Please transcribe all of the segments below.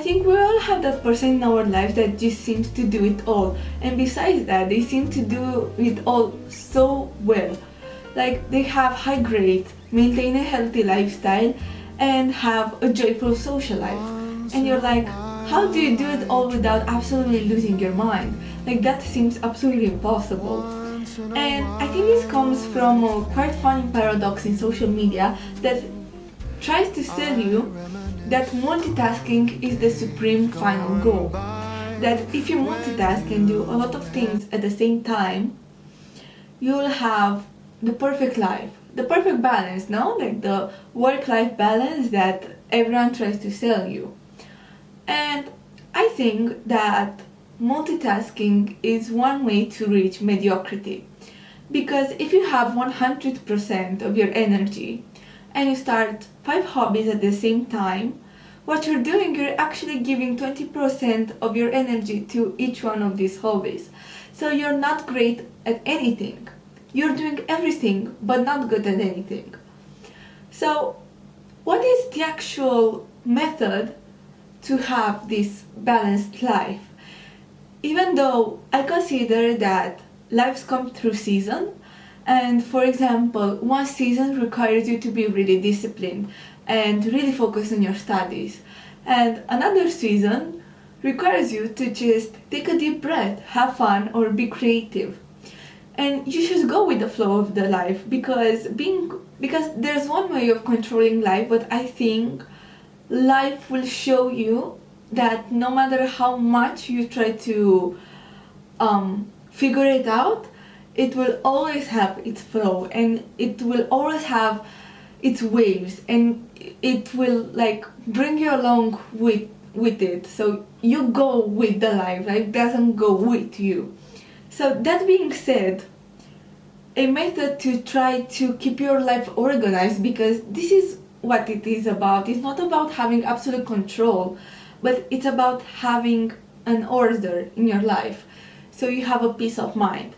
think we all have that person in our lives that just seems to do it all, and besides that, they seem to do it all so well. Like, they have high grades, maintain a healthy lifestyle, and have a joyful social life. And you're like, how do you do it all without absolutely losing your mind? Like, that seems absolutely impossible. And I think this comes from a quite funny paradox in social media that tries to sell you that multitasking is the supreme final goal. That if you multitask and do a lot of things at the same time, you'll have the perfect life, the perfect balance, no? Like the work-life balance that everyone tries to sell you. And I think that multitasking is one way to reach mediocrity. Because if you have 100% of your energy and you start 5 hobbies at the same time, what you're doing, you're actually giving 20% of your energy to each one of these hobbies. So you're not great at anything. You're doing everything but not good at anything. So what is the actual method to have this balanced life? Even though I consider that lives come through seasons, and for example, one season requires you to be really disciplined and really focus on your studies, and another season requires you to just take a deep breath, have fun, or be creative. And you should go with the flow of the life, because there's one way of controlling life, but I think life will show you that no matter how much you try to figure it out, it will always have its flow, and it will always have its waves, and it will like bring you along with it. So you go with the life, life doesn't go with you. So that being said, a method to try to keep your life organized, because this is what it is about. It's not about having absolute control, but it's about having an order in your life, so you have a peace of mind.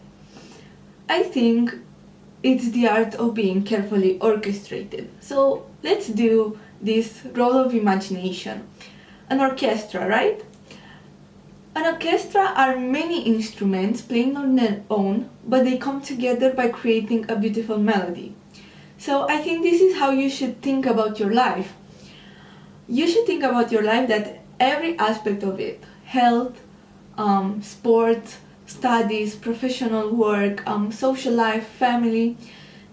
I think it's the art of being carefully orchestrated. So let's do this role of imagination. An orchestra, right? An orchestra are many instruments playing on their own, but they come together by creating a beautiful melody. So I think this is how you should think about your life. You should think about your life that every aspect of it, health, sports, studies, professional work, social life, family,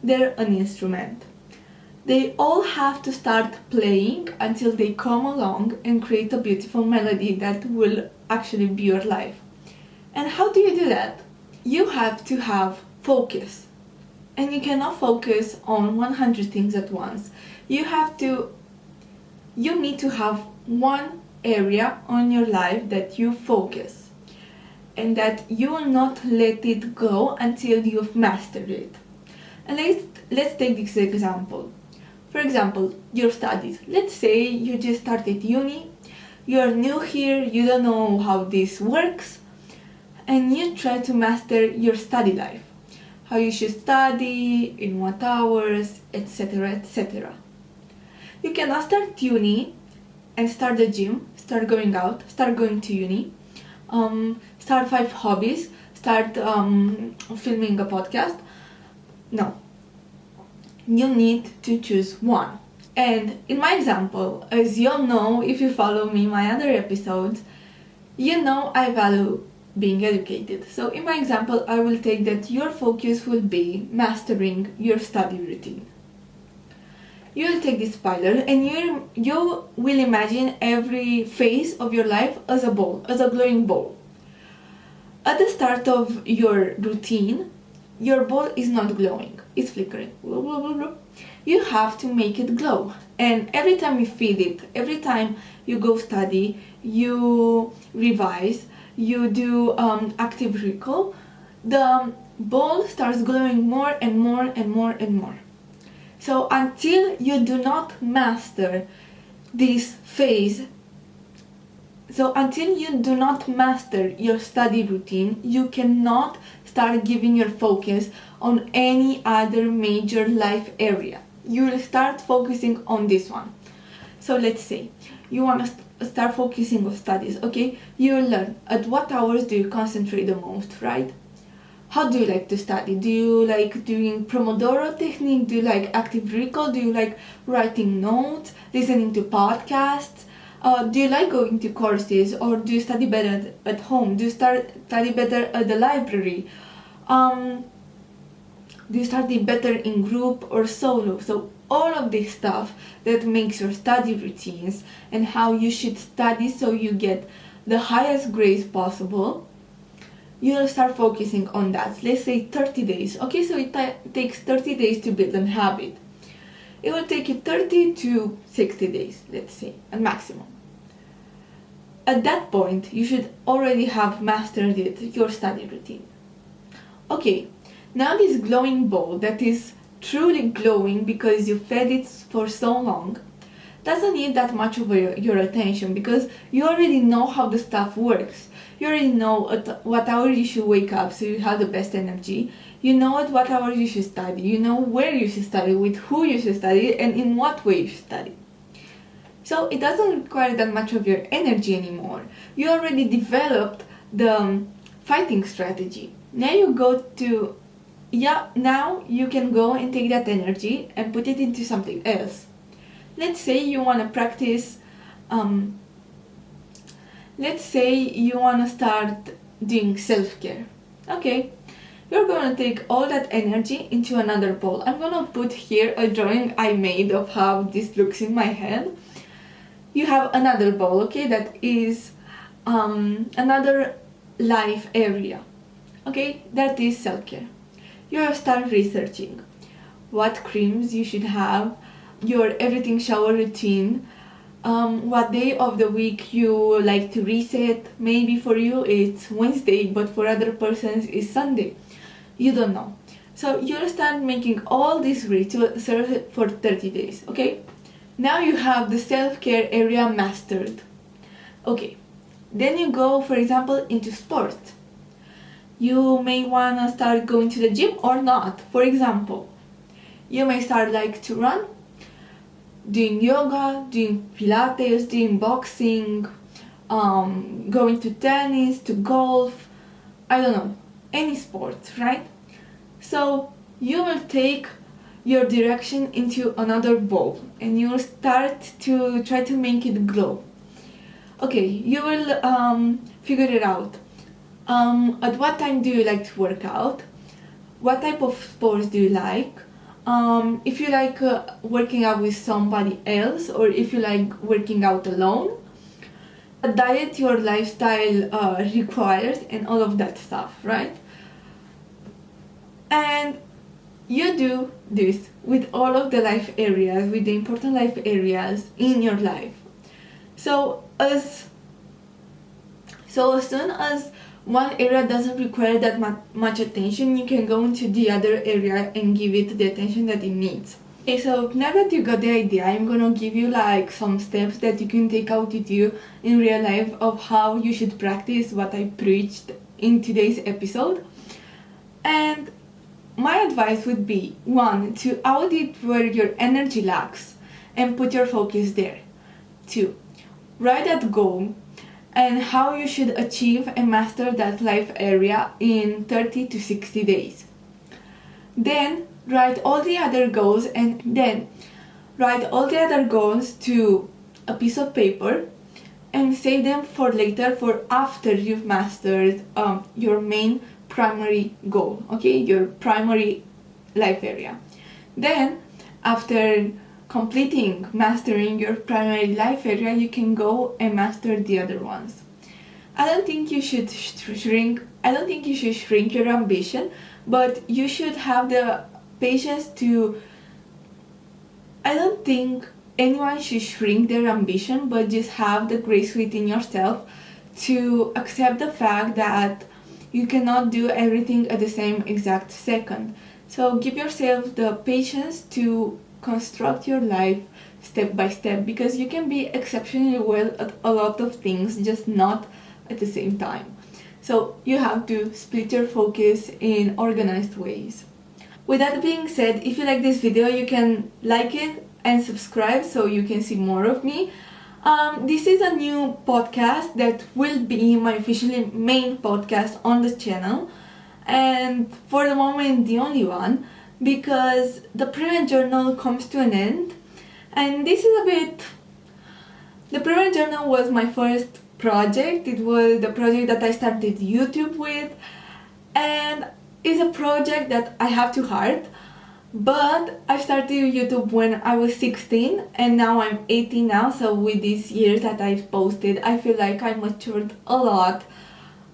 they're an instrument. They all have to start playing until they come along and create a beautiful melody that will actually be your life. And how do you do that? You have to have focus. And you cannot focus on 100 things at once. You need to have one area on your life that you focus, and that you will not let it go until you've mastered it. And let's take this example. For example, your studies. Let's say you just started uni, you're new here, you don't know how this works, and you try to master your study life. How you should study, in what hours, etc., etc. You cannot start uni and start the gym, start going out, start going to uni, start 5 hobbies, start filming a podcast. No. You need to choose one. And in my example, as you all know, if you follow me in my other episodes, you know I value being educated. So in my example, I will take that your focus will be mastering your study routine. You will take this pilot and you will imagine every phase of your life as a ball, as a glowing ball. At the start of your routine, your ball is not glowing, it's flickering. Blah, blah, blah, blah. You have to make it glow. And every time you feed it, every time you go study, you revise, you do active recall, the ball starts glowing more and more and more and more. So until you do not master this phase, until you do not master your study routine, you cannot start giving your focus on any other major life area. You will start focusing on this one. So let's say you want to start focusing on studies. Okay, you will learn at what hours do you concentrate the most, right? How do you like to study? Do you like doing Pomodoro technique? Do you like active recall? Do you like writing notes, listening to podcasts? Do you like going to courses, or do you study better at home? Do you study better at the library? Do you study better in group or solo? So all of this stuff that makes your study routines and how you should study so you get the highest grades possible, you'll start focusing on that. Let's say 30 days. Okay, so it takes 30 days to build a habit. It will take you 30 to 60 days, let's say, at maximum. At that point, you should already have mastered your study routine. Okay, now this glowing ball that is truly glowing because you fed it for so long doesn't need that much of your attention, because you already know how the stuff works. You already know at what hour you should wake up so you have the best energy. You know at what hour you should study. You know where you should study, with who you should study, and in what way you should study. So it doesn't require that much of your energy anymore. You already developed the fighting strategy. Now you can go and take that energy and put it into something else. Let's say you want to practice, let's say you want to start doing self-care. Okay, you're going to take all that energy into another bowl. I'm going to put here a drawing I made of how this looks in my head. You have another bowl, okay, that is another life area. Okay, that is self-care. You start researching what creams you should have, your everything shower routine, what day of the week you like to reset. Maybe for you it's Wednesday, but for other persons it's Sunday. You don't know. So you'll start making all these rituals for 30 days, okay? Now you have the self-care area mastered. Okay, then you go, for example, into sport. You may want to start going to the gym or not. For example, you may start like to run, doing yoga, doing Pilates, doing boxing, going to tennis, to golf, I don't know, any sport, right? So you will take your direction into another bowl and you'll start to try to make it glow. Okay, you will figure it out. At what time do you like to work out? What type of sports do you like? If you like working out with somebody else, or if you like working out alone, a diet your lifestyle requires, and all of that stuff, right? And you do this with all of the life areas, with the important life areas in your life. So as soon as one area doesn't require that much attention, you can go into the other area and give it the attention that it needs. Okay, so now that you got the idea, I'm gonna give you like some steps that you can take out with you in real life of how you should practice what I preached in today's episode. And my advice would be, 1, to audit where your energy lacks and put your focus there. 2, write that goal and how you should achieve and master that life area in 30 to 60 days. Then write all the other goals to a piece of paper and save them for later, for after you've mastered your main primary goal, okay, your primary life area. Then after mastering your primary life area, you can go and master the other ones. I don't think you should shrink your ambition, but you should have the patience to, I don't think anyone should shrink their ambition, but just have the grace within yourself to accept the fact that you cannot do everything at the same exact second. So give yourself the patience to construct your life step by step, because you can be exceptionally well at a lot of things, just not at the same time. So you have to split your focus in organized ways. With that being said, if you like this video, you can like it and subscribe so you can see more of me. This is a new podcast that will be my officially main podcast on the channel, and for the moment the only one, because the prevent journal comes to an end, and this is a bit. The prevent journal was my first project. It was the project that I started YouTube with, and it's a project that I have to heart. But I started YouTube when I was 16 and now I'm 18 now, so with these years that I've posted, I feel like I matured a lot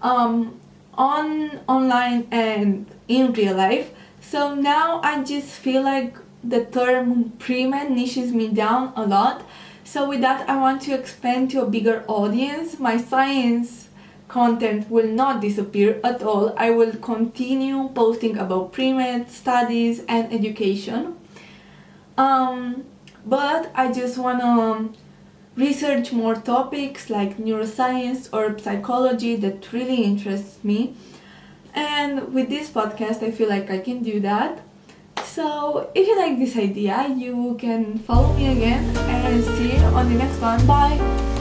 online and in real life. So now I just feel like the term pre-med niches me down a lot. So with that, I want to expand to a bigger audience. My science content will not disappear at all. I will continue posting about pre-med, studies and education. But I just wanna research more topics like neuroscience or psychology that really interests me. And with this podcast, I feel like I can do that. So if you like this idea, you can follow me again and see you on the next one. Bye!